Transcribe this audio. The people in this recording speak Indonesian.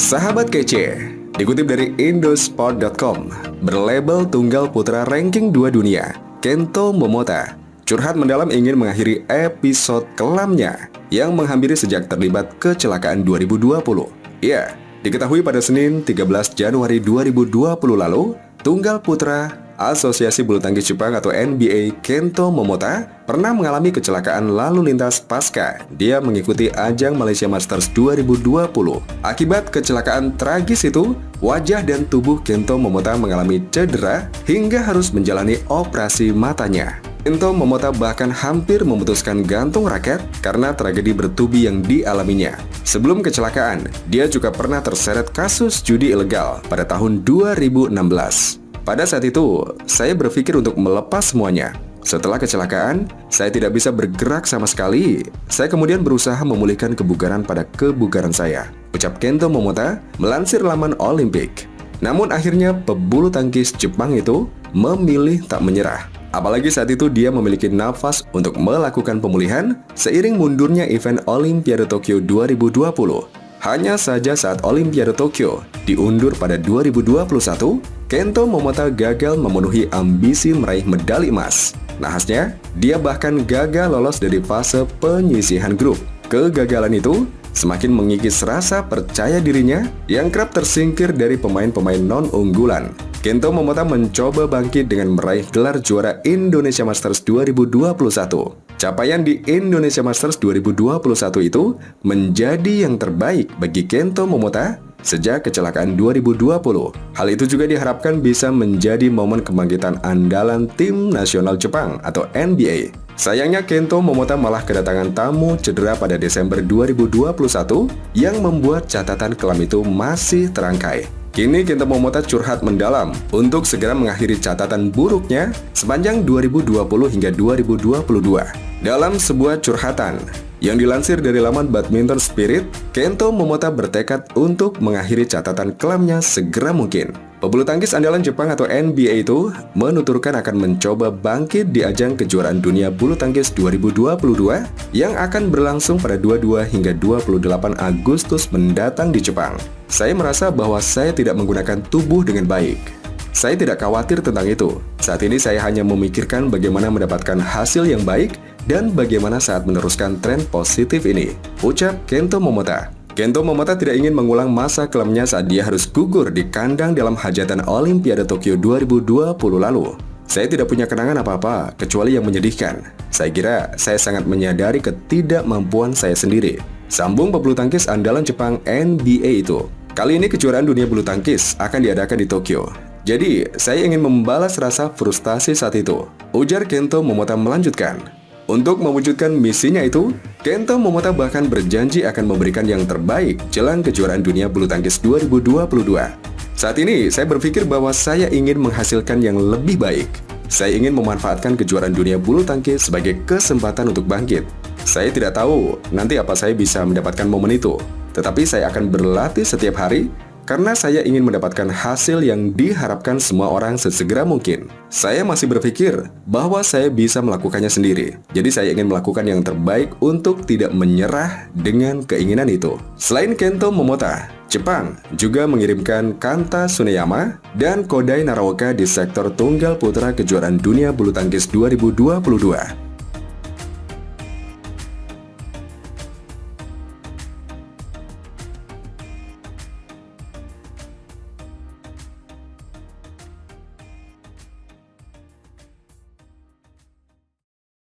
Sahabat kece, dikutip dari Indosport.com, berlabel tunggal putra ranking 2 dunia, Kento Momota curhat mendalam ingin mengakhiri episode kelamnya yang menghampiri sejak terlibat kecelakaan 2020. Ya, diketahui pada Senin 13 Januari 2020 lalu, tunggal putra Asosiasi Bulu Tangkis Jepang atau NBA Kento Momota pernah mengalami kecelakaan lalu lintas pasca dia mengikuti ajang Malaysia Masters 2020. Akibat kecelakaan tragis itu, wajah dan tubuh Kento Momota mengalami cedera hingga harus menjalani operasi matanya. Kento Momota bahkan hampir memutuskan gantung raket karena tragedi bertubi yang dialaminya. Sebelum kecelakaan, dia juga pernah terseret kasus judi ilegal pada tahun 2016. Pada saat itu, saya berpikir untuk melepas semuanya. Setelah kecelakaan, saya tidak bisa bergerak sama sekali. Saya kemudian berusaha memulihkan kebugaran pada kebugaran saya, ucap Kento Momota melansir laman Olimpik. Namun akhirnya pebulu tangkis Jepang itu memilih tak menyerah. Apalagi saat itu dia memiliki nafas untuk melakukan pemulihan seiring mundurnya event Olimpiade Tokyo 2020. Hanya saja saat Olimpiade Tokyo diundur pada 2021, Kento Momota gagal memenuhi ambisi meraih medali emas. Nahasnya, dia bahkan gagal lolos dari fase penyisihan grup. Kegagalan itu semakin mengikis rasa percaya dirinya yang kerap tersingkir dari pemain-pemain non-unggulan. Kento Momota mencoba bangkit dengan meraih gelar juara Indonesia Masters 2021. Capaian di Indonesia Masters 2021 itu menjadi yang terbaik bagi Kento Momota sejak kecelakaan 2020. Hal itu juga diharapkan bisa menjadi momen kebangkitan andalan tim nasional Jepang atau NBA. Sayangnya Kento Momota malah kedatangan tamu cedera pada Desember 2021 yang membuat catatan kelam itu masih terangkai. Kini Kento Momota curhat mendalam untuk segera mengakhiri catatan buruknya sepanjang 2020 hingga 2022. Dalam sebuah curhatan yang dilansir dari laman Badminton Spirit, Kento Momota bertekad untuk mengakhiri catatan kelamnya segera mungkin. Pebulu tangkis andalan Jepang atau NBA itu menuturkan akan mencoba bangkit di ajang kejuaraan dunia bulu tangkis 2022 yang akan berlangsung pada 22 hingga 28 Agustus mendatang di Jepang. Saya merasa bahwa saya tidak menggunakan tubuh dengan baik. Saya tidak khawatir tentang itu. Saat ini saya hanya memikirkan bagaimana mendapatkan hasil yang baik dan bagaimana saat meneruskan tren positif ini, ucap Kento Momota. Kento Momota tidak ingin mengulang masa kelamnya saat dia harus gugur di kandang dalam hajatan Olimpiade Tokyo 2020 lalu. Saya tidak punya kenangan apa-apa, kecuali yang menyedihkan. Saya kira saya sangat menyadari ketidakmampuan saya sendiri, sambung pebulu tangkis andalan Jepang NBA itu. Kali ini kejuaraan dunia bulu tangkis akan diadakan di Tokyo. Jadi, saya ingin membalas rasa frustasi saat itu, ujar Kento Momota melanjutkan. Untuk mewujudkan misinya itu, Kento Momota bahkan berjanji akan memberikan yang terbaik jelang kejuaraan dunia bulu tangkis 2022. Saat ini, saya berpikir bahwa saya ingin menghasilkan yang lebih baik. Saya ingin memanfaatkan kejuaraan dunia bulu tangkis sebagai kesempatan untuk bangkit. Saya tidak tahu nanti apa saya bisa mendapatkan momen itu, tetapi saya akan berlatih setiap hari karena saya ingin mendapatkan hasil yang diharapkan semua orang sesegera mungkin. Saya masih berpikir bahwa saya bisa melakukannya sendiri. Jadi saya ingin melakukan yang terbaik untuk tidak menyerah dengan keinginan itu. Selain Kento Momota, Jepang juga mengirimkan Kanta Tsuneyama dan Kodai Naraoka di sektor tunggal putra kejuaraan dunia bulu tangkis 2022.